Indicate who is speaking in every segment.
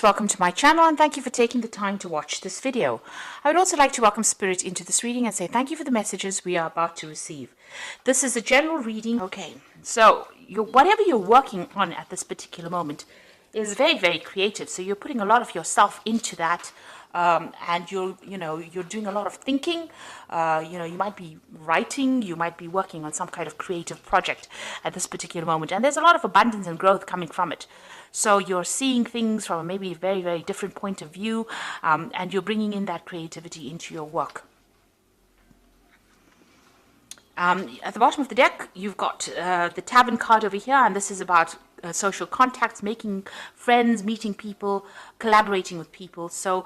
Speaker 1: Welcome to my channel and thank you for taking the time to watch this video. I would also like to welcome Spirit into this reading and say thank you for the messages we are about to receive. This is a general reading. Okay, so whatever you're working on at this particular moment is very, very creative. So you're putting a lot of yourself into that. And you're doing a lot of thinking. You might be writing, you might be working on some kind of creative project at this particular moment, and there's a lot of abundance and growth coming from it. So you're seeing things from maybe a very, very different point of view, and you're bringing in that creativity into your work. At the bottom of the deck, you've got the Tavern card over here, and this is about social contacts, making friends, meeting people, collaborating with people. So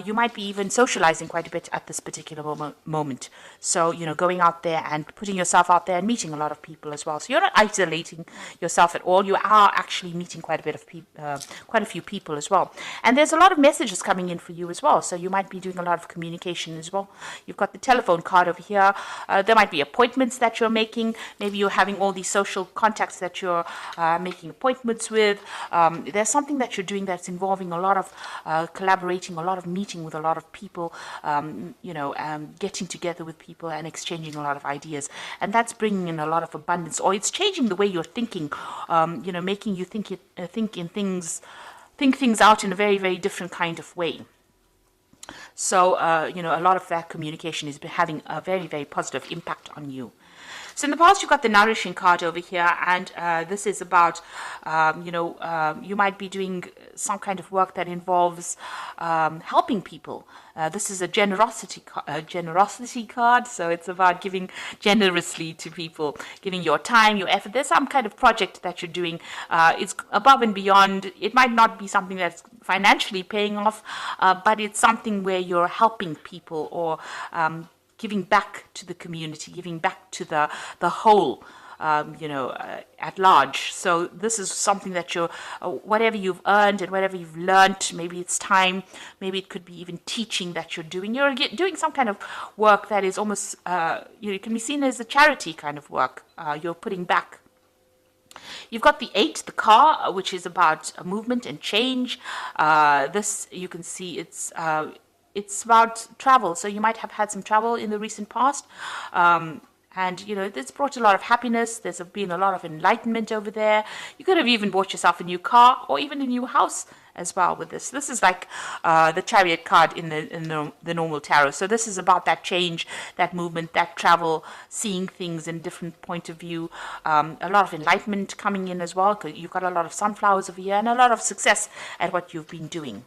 Speaker 1: you might be even socializing quite a bit at this particular moment. So, going out there and putting yourself out there and meeting a lot of people as well. So you're not isolating yourself at all. You are actually meeting quite a bit of people, quite a few people as well. And there's a lot of messages coming in for you as well. So you might be doing a lot of communication as well. You've got the telephone card over here. There might be appointments that you're making. Maybe you're having all these social contacts that you're making appointments with. There's something that you're doing that's involving a lot of collaborating, a lot of meeting with a lot of people, getting together with people and exchanging a lot of ideas, and that's bringing in a lot of abundance, or it's changing the way you're thinking, making you think things out in a very, very different kind of way. So a lot of that communication is having a very, very positive impact on you. So in the past, you've got the Nourishing card over here, and this is about, you might be doing some kind of work that involves helping people. This is a generosity card, so it's about giving generously to people, giving your time, your effort. There's some kind of project that you're doing. It's above and beyond. It might not be something that's financially paying off, but it's something where you're helping people, or giving back to the community, giving back to the whole, at large. So this is something that you're, whatever you've earned and whatever you've learned, maybe it's time, maybe it could be even teaching that you're doing. You're doing some kind of work that is almost, it can be seen as a charity kind of work. You're putting back. You've got the 8, the car, which is about movement and change. This, you can see it's about travel. So you might have had some travel in the recent past. And, it's brought a lot of happiness. There's been a lot of enlightenment over there. You could have even bought yourself a new car or even a new house as well with this. This is like the Chariot card in the normal tarot. So this is about that change, that movement, that travel, seeing things in different point of view. A lot of enlightenment coming in as well, because you've got a lot of sunflowers over here and a lot of success at what you've been doing.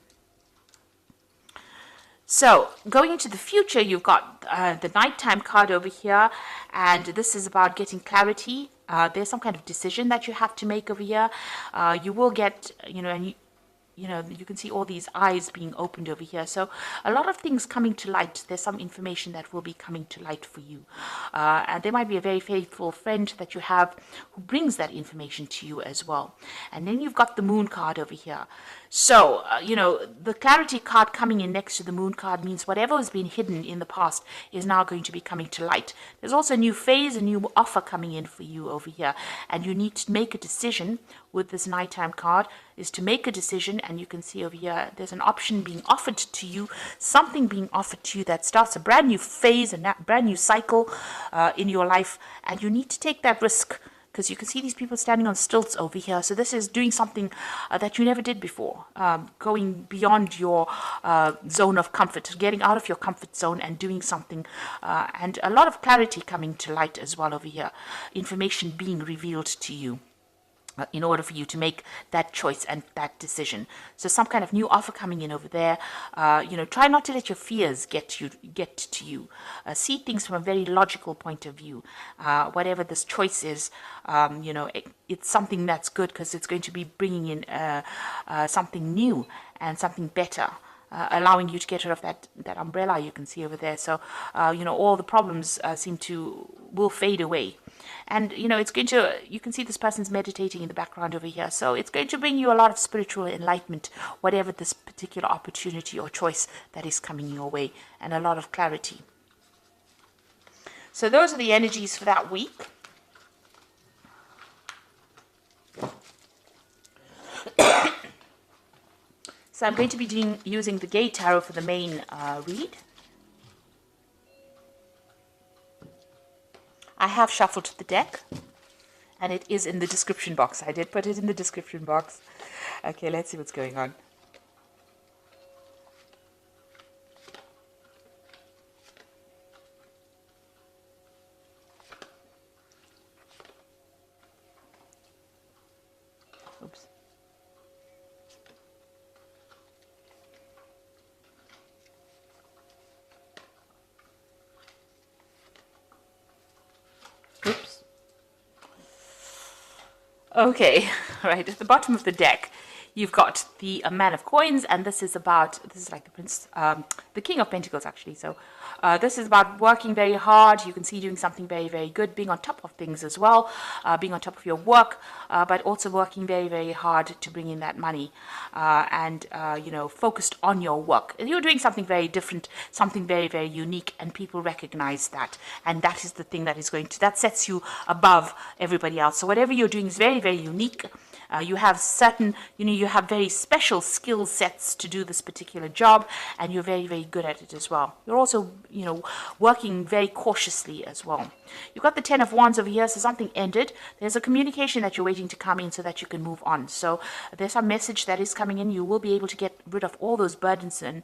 Speaker 1: So, going into the future, you've got the Nighttime card over here, and this is about getting clarity. There's some kind of decision that you have to make over here. You will get, and you can see all these eyes being opened over here. So a lot of things coming to light. There's some information that will be coming to light for you. And there might be a very faithful friend that you have who brings that information to you as well. And then you've got the Moon card over here. So, the Clarity card coming in next to the Moon card means whatever has been hidden in the past is now going to be coming to light. There's also a new phase, a new offer coming in for you over here. And you need to make a decision with this Nighttime card, is to make a decision. And you can see over here, there's an option being offered to you, something being offered to you that starts a brand new phase, a brand new cycle in your life. And you need to take that risk, because you can see these people standing on stilts over here. So this is doing something that you never did before, going beyond your zone of comfort, getting out of your comfort zone and doing something, and a lot of clarity coming to light as well over here, information being revealed to you in order for you to make that choice and that decision. So some kind of new offer coming in over there. Try not to let your fears get to you. See things from a very logical point of view. Whatever this choice is, it's something that's good, because it's going to be bringing in something new and something better. Allowing you to get rid of that umbrella you can see over there. So, all the problems will fade away. And, it's going to, you can see this person's meditating in the background over here. So it's going to bring you a lot of spiritual enlightenment, whatever this particular opportunity or choice that is coming your way, and a lot of clarity. So those are the energies for that week. So I'm going to be using the Gay Tarot for the main read. I have shuffled the deck, and it is in the description box. I did put it in the description box. Okay, let's see what's going on. Oops. Oops. Okay, right, at the bottom of the deck, you've got the Man of Coins, and this is like the Prince, the King of Pentacles, actually. So this is about working very hard. You can see doing something very, very good, being on top of things as well, being on top of your work, but also working very, very hard to bring in that money, and focused on your work. You're doing something very different, something very, very unique, and people recognize that. And that is the thing that that sets you above everybody else. So whatever you're doing is very, very unique. You have certain, you have very special skill sets to do this particular job, and you're very, very good at it as well. You're also, working very cautiously as well. You've got the Ten of Wands over here, so something ended. There's a communication that you're waiting to come in so that you can move on. So there's a message that is coming in. You will be able to get rid of all those burdens and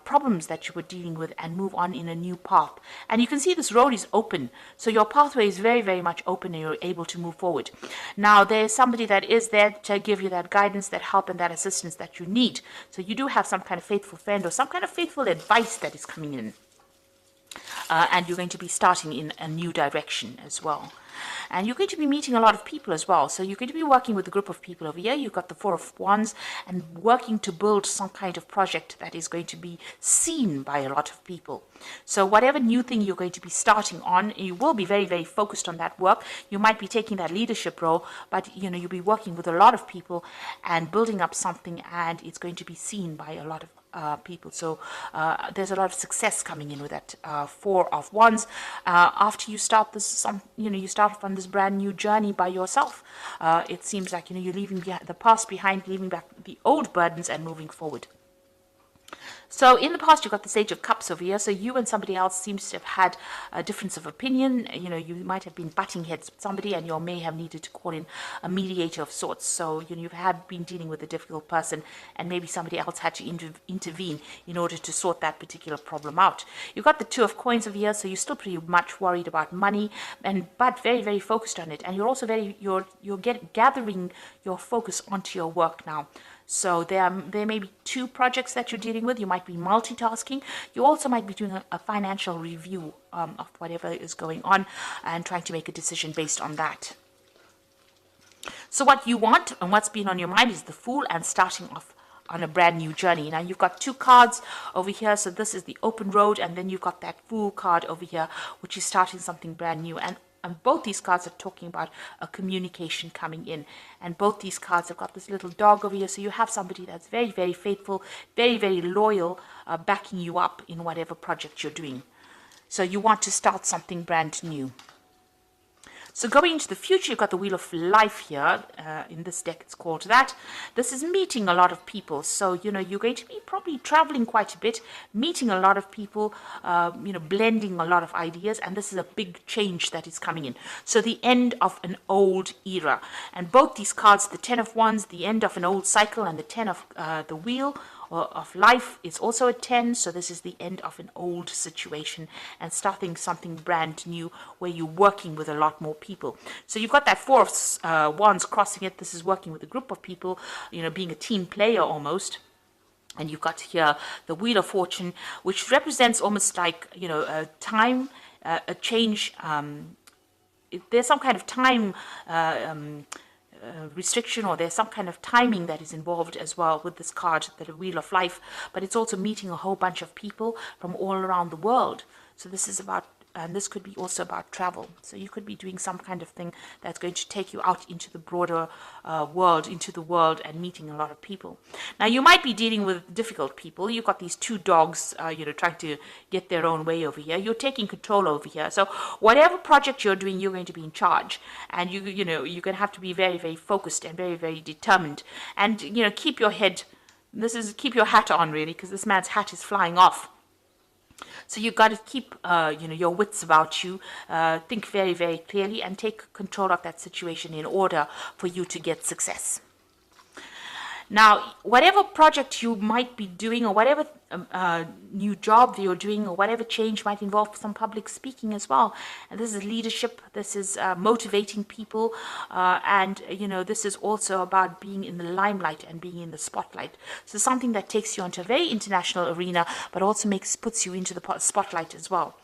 Speaker 1: problems that you were dealing with and move on in a new path. And you can see this road is open. So your pathway is very, very much open, and you're able to move forward. Now, there's somebody that is there to give you that guidance, that help, and that assistance that you need. So you do have some kind of faithful friend or some kind of faithful advice that is coming in. And you're going to be starting in a new direction as well. And you're going to be meeting a lot of people as well. So you're going to be working with a group of people over here. You've got the Four of Wands, and working to build some kind of project that is going to be seen by a lot of people. So whatever new thing you're going to be starting on, you will be very, very focused on that work. You might be taking that leadership role, but you'll be working with a lot of people and building up something, and it's going to be seen by a lot of people. So there's a lot of success coming in with that Four of Wands. After you start this, you start on this brand new journey by yourself. It seems like you're leaving the past behind, leaving back the old burdens, and moving forward. So in the past, you've got the Sage of Cups over here. So you and somebody else seems to have had a difference of opinion. You might have been butting heads with somebody, and you may have needed to call in a mediator of sorts. So you've been dealing with a difficult person, and maybe somebody else had to intervene in order to sort that particular problem out. You've got the Two of Coins over here. So you're still pretty much worried about money, but very, very focused on it. And you're also gathering your focus onto your work now. So there may be two projects that you're dealing with. You might be multitasking. You also might be doing a financial review of whatever is going on, and trying to make a decision based on that. So what you want and what's been on your mind is the Fool, and starting off on a brand new journey. Now you've got two cards over here. So this is the open road, and then you've got that Fool card over here, which is starting something brand new. And both these cards are talking about a communication coming in. And both these cards have got this little dog over here. So you have somebody that's very, very faithful, very, very loyal, backing you up in whatever project you're doing. So you want to start something brand new. So going into the future, you've got the Wheel of Life here. In this deck, it's called that. This is meeting a lot of people. So, you're going to be probably traveling quite a bit, meeting a lot of people, blending a lot of ideas. And this is a big change that is coming in. So the end of an old era. And both these cards, the Ten of Wands, the end of an old cycle, and the Ten of the Wheel of Life is also a 10. So this is the end of an old situation and starting something brand new, where you're working with a lot more people. So you've got that Four of Wands crossing it. This is working with a group of people, being a team player almost. And you've got here the Wheel of Fortune, which represents almost like a time, a change. There's some kind of time restriction, or there's some kind of timing that is involved as well with this card, the Wheel of Life. But it's also meeting a whole bunch of people from all around the world. So this is about, and this could be also about travel. So you could be doing some kind of thing that's going to take you out into the broader world, into the world, and meeting a lot of people. Now you might be dealing with difficult people. You've got these two dogs, trying to get their own way over here. You're taking control over here. So whatever project you're doing, you're going to be in charge, and you're going to have to be very, very focused and very, very determined, and keep your head this is keep your hat on, really, because this man's hat is flying off. So you've got to keep, your wits about you, think very, very clearly, and take control of that situation in order for you to get success. Now, whatever project you might be doing, or whatever new job you're doing, or whatever change might involve some public speaking as well. And this is leadership, this is motivating people, and this is also about being in the limelight and being in the spotlight. So something that takes you onto a very international arena, but also puts you into the spotlight as well.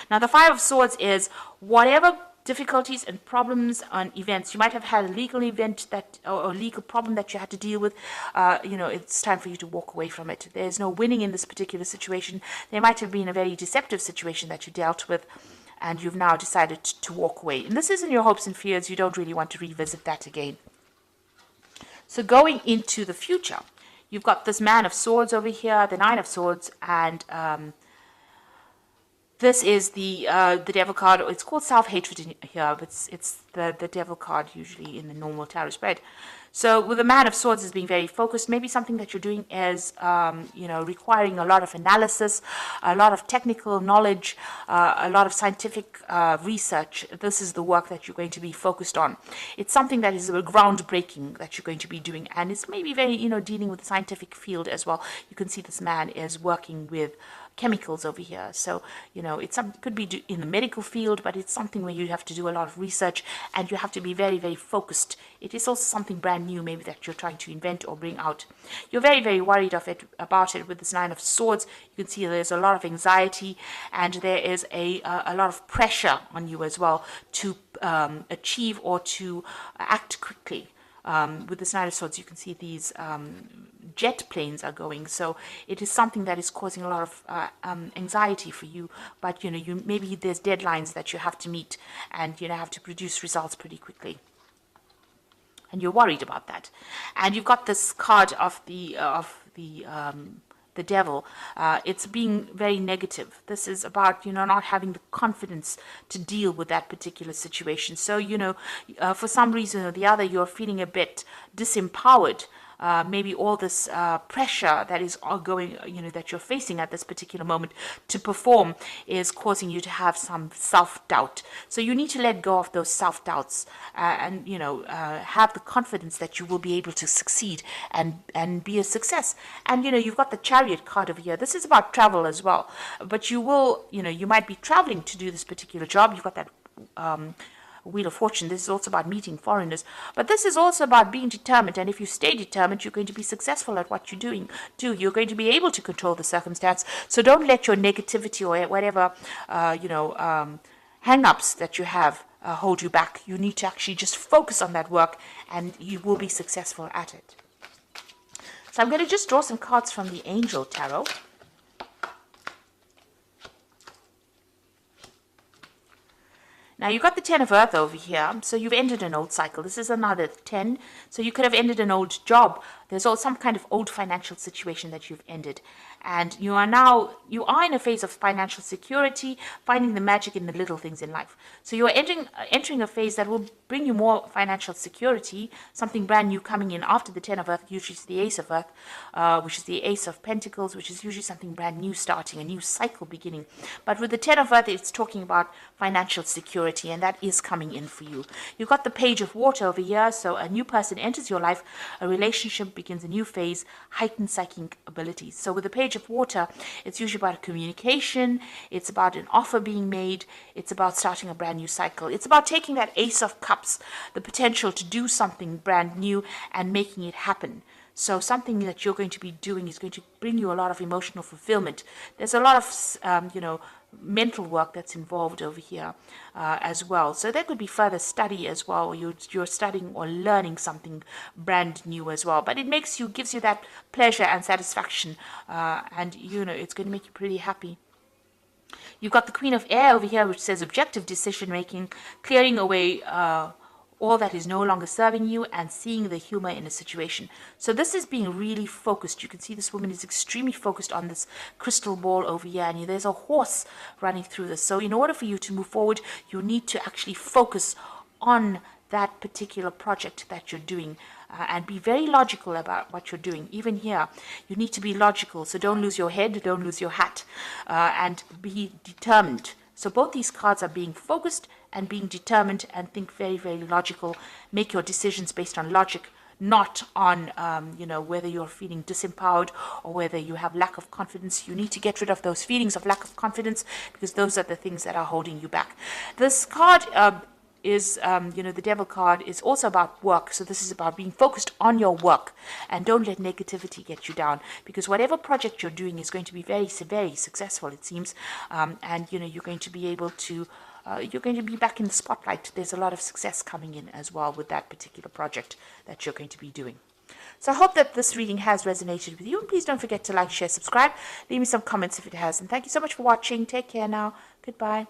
Speaker 1: Now, the Five of Swords is whatever difficulties and problems and events. You might have had a legal event or legal problem that you had to deal with. It's time for you to walk away from it. There's no winning in this particular situation. There might have been a very deceptive situation that you dealt with, and you've now decided to walk away. And this isn't your hopes and fears. You don't really want to revisit that again. So going into the future, you've got this Man of Swords over here, the Nine of Swords, and this is the Devil card. It's called self-hatred in here, but it's the Devil card usually in the normal tarot spread. So with the Man of Swords as being very focused, maybe something that you're doing is, requiring a lot of analysis, a lot of technical knowledge, a lot of scientific research. This is the work that you're going to be focused on. It's something that is groundbreaking that you're going to be doing, and it's maybe very, dealing with the scientific field as well. You can see this man is working with chemicals over here. So, it could be in the medical field, but it's something where you have to do a lot of research and you have to be very, very focused. It is also something brand new, maybe, that you're trying to invent or bring out. You're very, very worried about it with this Nine of Swords. You can see there's a lot of anxiety, and there is a lot of pressure on you as well to achieve or to act quickly. With this Nine of Swords, you can see these jet planes are going, so it is something that is causing a lot of anxiety for you. But maybe there's deadlines that you have to meet, and have to produce results pretty quickly, and you're worried about that. And you've got this card of the Devil. It's being very negative. This is about not having the confidence to deal with that particular situation. So for some reason or the other, you're feeling a bit disempowered. Maybe all this pressure that is ongoing, that you're facing at this particular moment to perform is causing you to have some self-doubt. So you need to let go of those self-doubts and have the confidence that you will be able to succeed and be a success. And you've got the Chariot card over here. This is about travel as well. But you will, you might be traveling to do this particular job. You've got that Wheel of Fortune. This is also about meeting foreigners, but this is also about being determined. And if you stay determined, you're going to be successful at what you're doing. You're going to be able to control the circumstance. So don't let your negativity or whatever hang-ups that you have hold you back. You need to actually just focus on that work, and you will be successful at it. So I'm going to just draw some cards from the Angel Tarot. Now, you've got the Ten of Earth over here, so you've ended an old cycle. This is another 10, so you could have ended an old job. There's also some kind of old financial situation that you've ended. And you are in a phase of financial security, finding the magic in the little things in life. So you're entering a phase that will bring you more financial security, something brand new coming in after the Ten of Earth, usually it's the Ace of Earth, which is the Ace of Pentacles, which is usually something brand new starting, a new cycle beginning. But with the Ten of Earth, it's talking about financial security, and that is coming in for you. You've got the Page of Water over here, so a new person enters your life, a relationship begins a new phase, heightened psychic abilities. So with the Page of Water, it's usually about communication, it's about an offer being made, it's about starting a brand new cycle. It's about taking that Ace of Cups, the potential to do something brand new and making it happen. So something that you're going to be doing is going to bring you a lot of emotional fulfillment. There's a lot of, mental work that's involved over here as well. So there could be further study as well. You're studying or learning something brand new as well. But it gives you that pleasure and satisfaction, and it's going to make you pretty happy. You've got the Queen of Air over here, which says objective decision making, clearing away all that is no longer serving you, and seeing the humor in a situation. So this is being really focused. You can see this woman is extremely focused on this crystal ball over here, and there's a horse running through this. So in order for you to move forward, you need to actually focus on that particular project that you're doing, and be very logical about what you're doing. Even here, you need to be logical. So don't lose your head, don't lose your hat, and be determined. So both these cards are being focused and being determined, and think very, very logical. Make your decisions based on logic, not on, whether you're feeling disempowered or whether you have lack of confidence. You need to get rid of those feelings of lack of confidence, because those are the things that are holding you back. This card is, the devil card is also about work. So this is about being focused on your work, and don't let negativity get you down, because whatever project you're doing is going to be very, very successful, it seems. And, you're going to be able to you're going to be back in the spotlight. There's a lot of success coming in as well with that particular project that you're going to be doing. So I hope that this reading has resonated with you. And please don't forget to like, share, subscribe. Leave me some comments if it has. And thank you so much for watching. Take care now. Goodbye.